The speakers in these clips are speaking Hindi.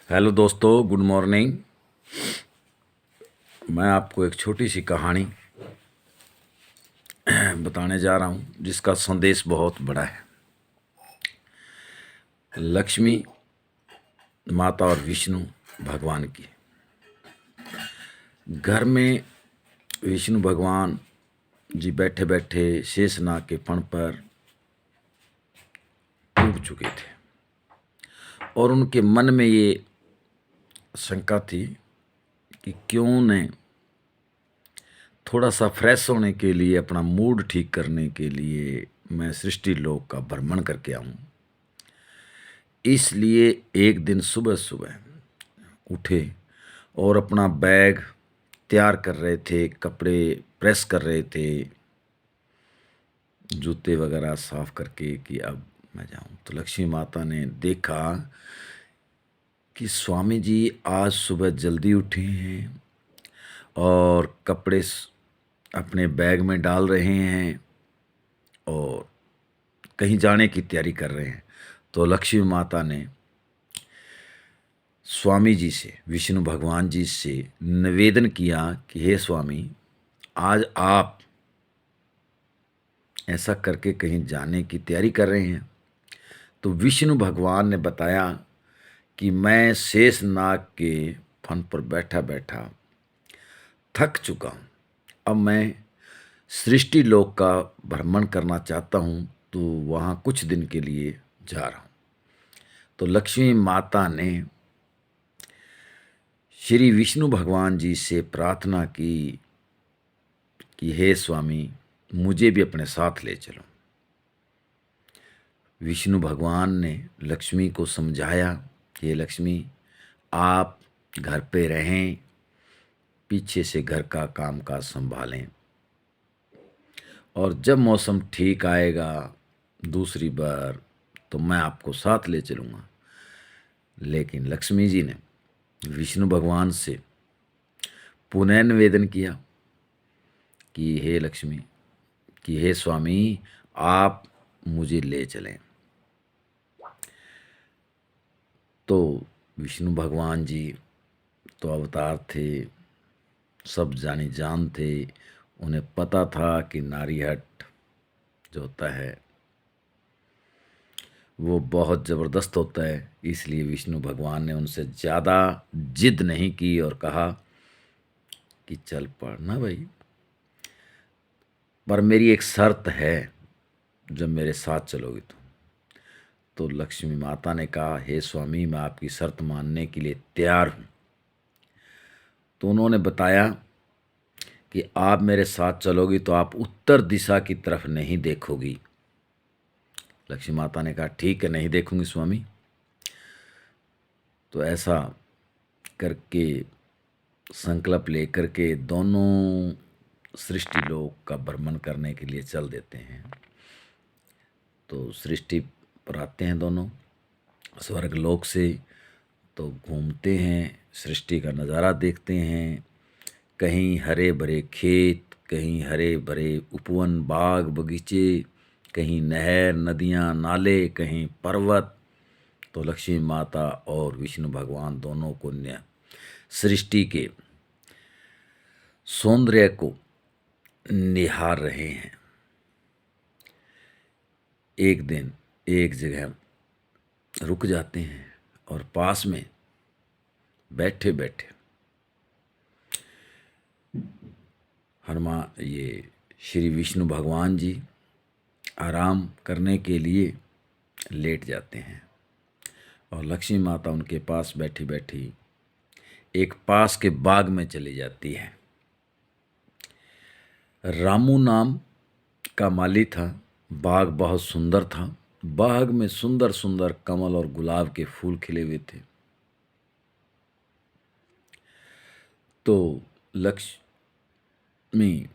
हेलो दोस्तों, गुड मॉर्निंग। मैं आपको एक छोटी सी कहानी बताने जा रहा हूँ जिसका संदेश बहुत बड़ा है। लक्ष्मी माता और विष्णु भगवान की घर में विष्णु भगवान जी बैठे बैठे शेषनाग के फण पर टूट चुके थे और उनके मन में ये शंका थी कि क्यों न थोड़ा सा फ्रेश होने के लिए, अपना मूड ठीक करने के लिए मैं सृष्टि लोक का भ्रमण करके आऊं। इसलिए एक दिन सुबह सुबह उठे और अपना बैग तैयार कर रहे थे, कपड़े प्रेस कर रहे थे, जूते वगैरह साफ करके कि अब मैं जाऊं। तो लक्ष्मी माता ने देखा कि स्वामी जी आज सुबह जल्दी उठे हैं और कपड़े अपने बैग में डाल रहे हैं और कहीं जाने की तैयारी कर रहे हैं। तो लक्ष्मी माता ने स्वामी जी से, विष्णु भगवान जी से निवेदन किया कि हे स्वामी, आज आप ऐसा करके कहीं जाने की तैयारी कर रहे हैं। तो विष्णु भगवान ने बताया कि मैं शेषनाग के फन पर बैठा बैठा थक चुका हूँ। अब मैं सृष्टि लोक का भ्रमण करना चाहता हूँ, तो वहाँ कुछ दिन के लिए जा रहा हूँ। तो लक्ष्मी माता ने श्री विष्णु भगवान जी से प्रार्थना की कि हे स्वामी, मुझे भी अपने साथ ले चलो। विष्णु भगवान ने लक्ष्मी को समझाया कि हे लक्ष्मी, आप घर पे रहें, पीछे से घर का कामकाज संभालें और जब मौसम ठीक आएगा दूसरी बार तो मैं आपको साथ ले चलूँगा। लेकिन लक्ष्मी जी ने विष्णु भगवान से पुनः निवेदन किया कि हे लक्ष्मी, कि हे स्वामी, आप मुझे ले चलें। तो विष्णु भगवान जी तो अवतार थे, सब जानी जान थे। उन्हें पता था कि नारीहट जो होता है वो बहुत ज़बरदस्त होता है। इसलिए विष्णु भगवान ने उनसे ज़्यादा जिद नहीं की और कहा कि चल पड़ ना भाई, पर मेरी एक शर्त है, जब मेरे साथ चलोगे तो लक्ष्मी माता ने कहा, हे स्वामी, मैं आपकी शर्त मानने के लिए तैयार हूँ। तो उन्होंने बताया कि आप मेरे साथ चलोगी तो आप उत्तर दिशा की तरफ नहीं देखोगी। लक्ष्मी माता ने कहा, ठीक है, नहीं देखूंगी स्वामी। तो ऐसा करके संकल्प लेकर के दोनों सृष्टि लोक का भ्रमण करने के लिए चल देते हैं। तो सृष्टि पर आते हैं दोनों स्वर्ग लोक से, तो घूमते हैं, सृष्टि का नज़ारा देखते हैं। कहीं हरे भरे खेत, कहीं हरे भरे उपवन, बाग बगीचे, कहीं नहर नदियाँ नाले, कहीं पर्वत। तो लक्ष्मी माता और विष्णु भगवान दोनों को सृष्टि के सौंदर्य को निहार रहे हैं। एक दिन एक जगह रुक जाते हैं और पास में बैठे बैठे हनुमान, ये श्री विष्णु भगवान जी आराम करने के लिए लेट जाते हैं और लक्ष्मी माता उनके पास बैठी बैठी एक पास के बाग में चली जाती है। रामू नाम का माली था। बाग बहुत सुंदर था। बाग में सुंदर सुंदर कमल और गुलाब के फूल खिले हुए थे। तो लक्ष्मी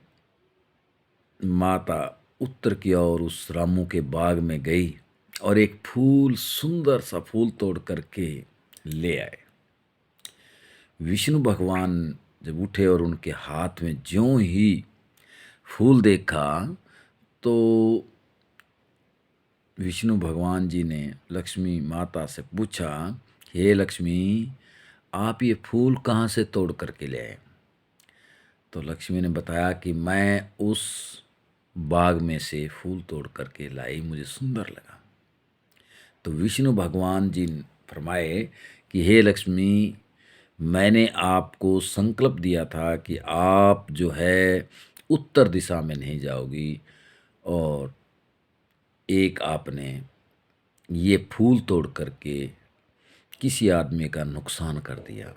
माता उत्तर की ओर उस रामू के बाग में गई और एक फूल, सुंदर सा फूल तोड़ करके ले आए। विष्णु भगवान जब उठे और उनके हाथ में ज्यों ही फूल देखा, तो विष्णु भगवान जी ने लक्ष्मी माता से पूछा हे लक्ष्मी, आप ये फूल कहाँ से तोड़ करके ले आए? तो लक्ष्मी ने बताया कि मैं उस बाग में से फूल तोड़ करके लाई, मुझे सुंदर लगा। तो विष्णु भगवान जी फरमाए कि हे लक्ष्मी, मैंने आपको संकल्प दिया था कि आप जो है उत्तर दिशा में नहीं जाओगी, और एक आपने ये फूल तोड़ करके किसी आदमी का नुकसान कर दिया।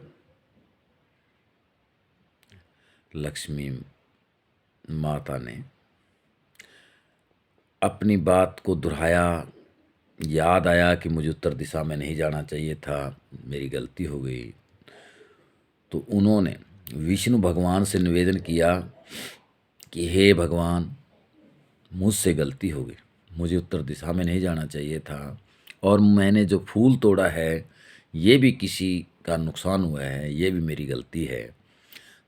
लक्ष्मी माता ने अपनी बात को दोहराया, याद आया कि मुझे उत्तर दिशा में नहीं जाना चाहिए था, मेरी गलती हो गई। तो उन्होंने विष्णु भगवान से निवेदन किया कि हे भगवान, मुझसे गलती हो गई, मुझे उत्तर दिशा में नहीं जाना चाहिए था, और मैंने जो फूल तोड़ा है ये भी किसी का नुकसान हुआ है, ये भी मेरी गलती है।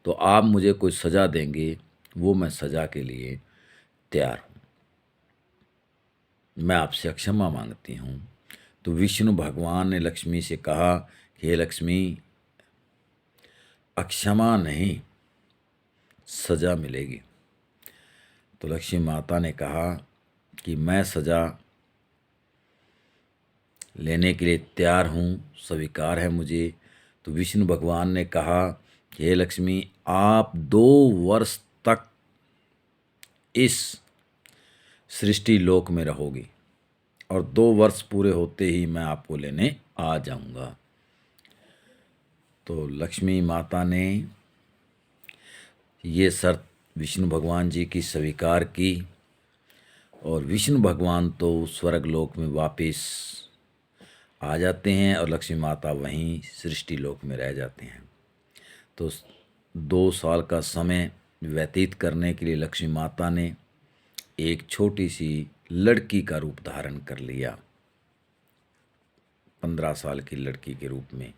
तो आप मुझे कोई सज़ा देंगे, वो मैं सज़ा के लिए तैयार हूँ, मैं आपसे क्षमा मांगती हूँ। तो विष्णु भगवान ने लक्ष्मी से कहा कि हे लक्ष्मी, अक्षमा नहीं, सज़ा मिलेगी। तो लक्ष्मी माता ने कहा कि मैं सज़ा लेने के लिए तैयार हूँ, स्वीकार है मुझे। तो विष्णु भगवान ने कहा कि हे लक्ष्मी, आप 2 वर्ष तक इस सृष्टि लोक में रहोगी, और 2 वर्ष पूरे होते ही मैं आपको लेने आ जाऊंगा। तो लक्ष्मी माता ने ये शर्त विष्णु भगवान जी की स्वीकार की, और विष्णु भगवान तो स्वर्ग लोक में वापस आ जाते हैं, और लक्ष्मी माता वहीं सृष्टि लोक में रह जाते हैं। तो 2 साल का समय व्यतीत करने के लिए लक्ष्मी माता ने एक छोटी सी लड़की का रूप धारण कर लिया, 15 साल की लड़की के रूप में,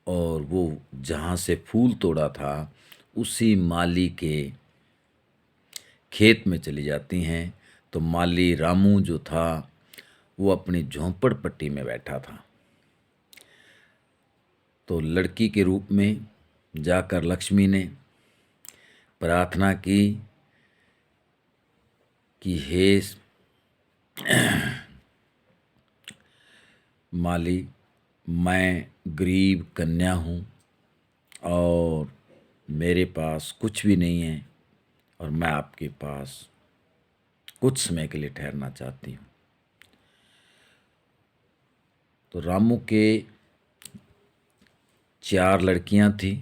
और वो जहाँ से फूल तोड़ा था उसी माली के खेत में चली जाती हैं। तो माली रामू जो था वो अपनी झोंपड़पट्टी में बैठा था। तो लड़की के रूप में जाकर लक्ष्मी ने प्रार्थना की कि हे माली, मैं गरीब कन्या हूँ, और मेरे पास कुछ भी नहीं है, और मैं आपके पास कुछ समय के लिए ठहरना चाहती हूँ। तो रामू के 4 लड़कियां थी।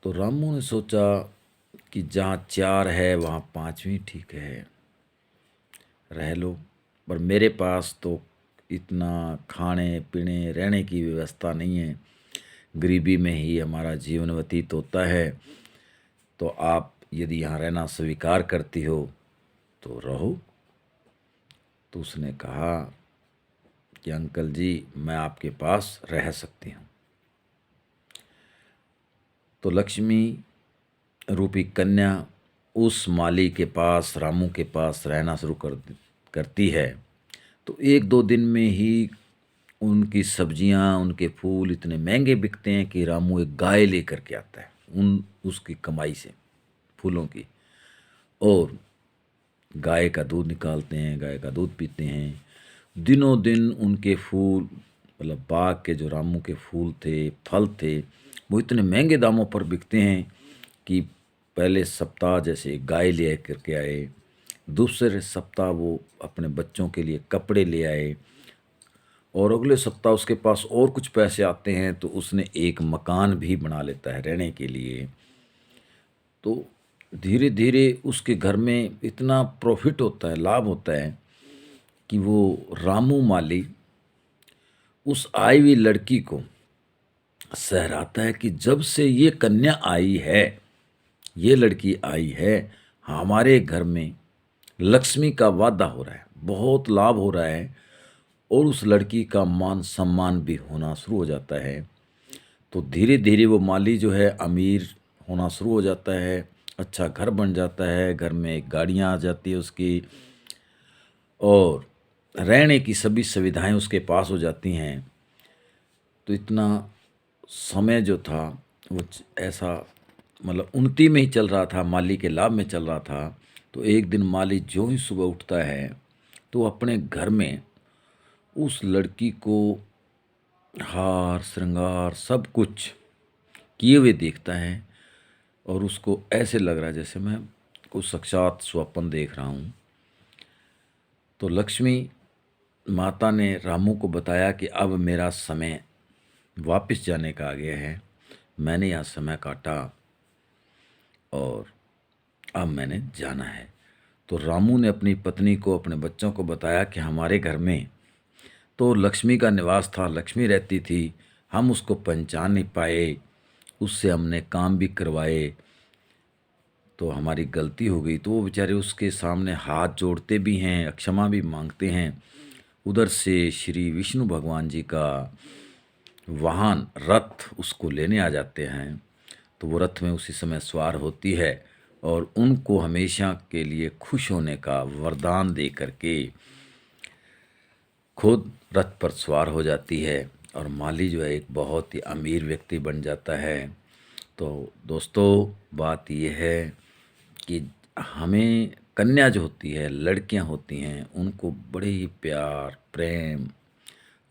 तो रामू ने सोचा कि जहाँ 4 है वहाँ 5वीं ठीक है, रह लो, पर मेरे पास तो इतना खाने पीने रहने की व्यवस्था नहीं है, गरीबी में ही हमारा जीवन व्यतीत होता है। तो आप यदि यहाँ रहना स्वीकार करती हो तो रहो। तो उसने कहा कि अंकल जी, मैं आपके पास रह सकती हूँ। तो लक्ष्मी रूपी कन्या उस माली के पास, रामू के पास रहना शुरू करती है। तो 1-2 दिन में ही उनकी सब्जियां, उनके फूल इतने महंगे बिकते हैं कि रामू एक गाय लेकर के आता है उसकी कमाई से, फूलों की, और गाय का दूध निकालते हैं, गाय का दूध पीते हैं। दिनों दिन उनके फूल, मतलब बाग के जो रामू के फूल थे, फल थे, वो इतने महंगे दामों पर बिकते हैं कि पहले सप्ताह जैसे गाय ले करके आए, दूसरे सप्ताह वो अपने बच्चों के लिए कपड़े ले आए, और अगले सप्ताह उसके पास और कुछ पैसे आते हैं तो उसने एक मकान भी बना लेता है रहने के लिए। तो धीरे धीरे उसके घर में इतना प्रॉफिट होता है, लाभ होता है, कि वो रामू माली उस आई हुई लड़की को सहराता है कि जब से ये कन्या आई है, ये लड़की आई है, हमारे घर में लक्ष्मी का वादा हो रहा है, बहुत लाभ हो रहा है, और उस लड़की का मान सम्मान भी होना शुरू हो जाता है। तो धीरे धीरे वो माली जो है अमीर होना शुरू हो जाता है, अच्छा घर बन जाता है, घर में गाड़ियाँ आ जाती है उसकी, और रहने की सभी सुविधाएं उसके पास हो जाती हैं। तो इतना समय जो था वो ऐसा मतलब उन्नति में ही चल रहा था, माली के लाभ में चल रहा था। तो एक दिन माली जो ही सुबह उठता है तो अपने घर में उस लड़की को हार श्रृंगार सब कुछ किए हुए देखता है और उसको ऐसे लग रहा है जैसे मैं कुछ साक्षात स्वप्न देख रहा हूँ। तो लक्ष्मी माता ने रामू को बताया कि अब मेरा समय वापस जाने का आ गया है, मैंने यहाँ समय काटा और अब मैंने जाना है। तो रामू ने अपनी पत्नी को अपने बच्चों को बताया कि हमारे घर में तो लक्ष्मी का निवास था, लक्ष्मी रहती थी, हम उसको पहचान नहीं पाए, उससे हमने काम भी करवाए तो हमारी गलती हो गई। तो वो बेचारे उसके सामने हाथ जोड़ते भी हैं, क्षमा भी मांगते हैं। उधर से श्री विष्णु भगवान जी का वाहन रथ उसको लेने आ जाते हैं। तो वो रथ में उसी समय सवार होती है और उनको हमेशा के लिए खुश होने का वरदान दे करके खुद रथ पर सवार हो जाती है और माली जो है एक बहुत ही अमीर व्यक्ति बन जाता है। तो दोस्तों बात यह है कि हमें कन्या जो होती है, लड़कियां होती हैं, उनको बड़े ही प्यार प्रेम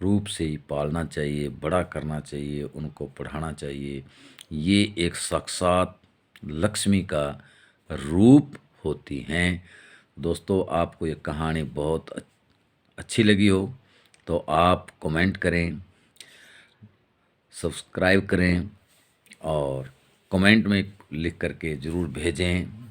रूप से ही पालना चाहिए, बड़ा करना चाहिए, उनको पढ़ाना चाहिए। ये एक साक्षात लक्ष्मी का रूप होती हैं। दोस्तों आपको ये कहानी बहुत अच्छी लगी हो तो आप कमेंट करें, सब्सक्राइब करें और कमेंट में लिख करके ज़रूर भेजें।